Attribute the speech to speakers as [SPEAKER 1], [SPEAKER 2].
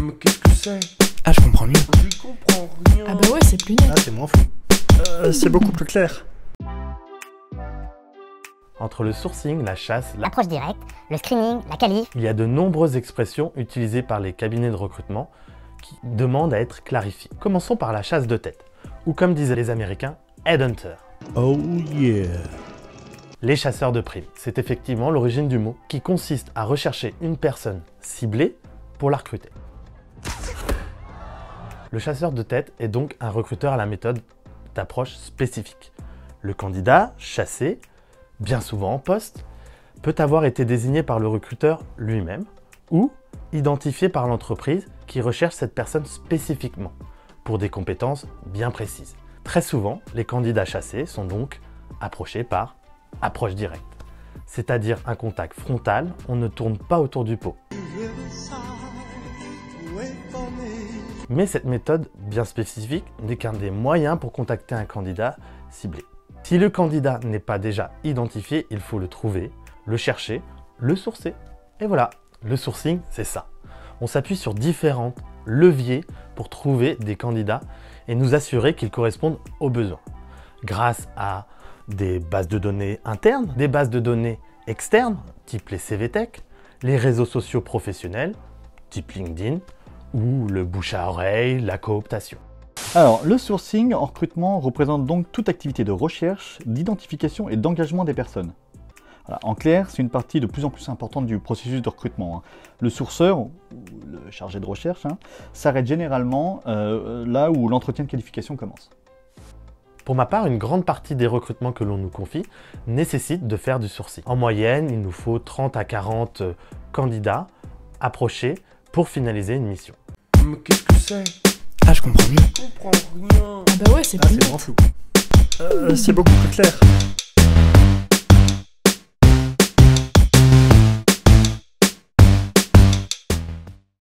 [SPEAKER 1] Mais qu'est-ce que c'est?
[SPEAKER 2] Ah, je comprends mieux.
[SPEAKER 1] Je comprends rien.
[SPEAKER 3] Ah bah ouais, c'est plus net.
[SPEAKER 2] Ah, c'est moins flou. C'est beaucoup plus clair.
[SPEAKER 4] Entre le sourcing, la chasse,
[SPEAKER 5] l'approche directe, le screening, la qualif.
[SPEAKER 4] il y a de nombreuses expressions utilisées par les cabinets de recrutement qui demandent à être clarifiées. Commençons par la chasse de tête, ou comme disaient les Américains, headhunter.
[SPEAKER 2] Oh yeah.
[SPEAKER 4] Les chasseurs de primes, c'est effectivement l'origine du mot, qui consiste à rechercher une personne ciblée pour la recruter. Le chasseur de tête est donc un recruteur à la méthode d'approche spécifique. Le candidat chassé, bien souvent en poste, peut avoir été désigné par le recruteur lui-même ou identifié par l'entreprise qui recherche cette personne spécifiquement pour des compétences bien précises. Très souvent, les candidats chassés sont donc approchés par approche directe, c'est-à-dire un contact frontal, on ne tourne pas autour du pot. Mais cette méthode bien spécifique n'est qu'un des moyens pour contacter un candidat ciblé. Si le candidat n'est pas déjà identifié, il faut le trouver, le chercher, le sourcer. Et voilà, le sourcing, c'est ça. On s'appuie sur différents leviers pour trouver des candidats et nous assurer qu'ils correspondent aux besoins. Grâce à des bases de données internes, des bases de données externes, type les CVTech, les réseaux sociaux professionnels, type LinkedIn, ou le bouche à oreille, la cooptation.
[SPEAKER 2] Alors, le sourcing en recrutement représente donc toute activité de recherche, d'identification et d'engagement des personnes. Voilà, en clair, c'est une partie de plus en plus importante du processus de recrutement. Le sourceur, ou le chargé de recherche, s'arrête généralement là où l'entretien de qualification commence.
[SPEAKER 4] Pour ma part, une grande partie des recrutements que l'on nous confie nécessite de faire du sourcing. En moyenne, il nous faut 30 à 40 candidats approchés pour finaliser une mission.
[SPEAKER 1] Mais qu'est-ce que c'est?
[SPEAKER 2] Ah, je comprends mieux.
[SPEAKER 1] Je comprends rien.
[SPEAKER 3] Ah bah ouais, c'est plus net.
[SPEAKER 2] moins flou. C'est beaucoup plus clair.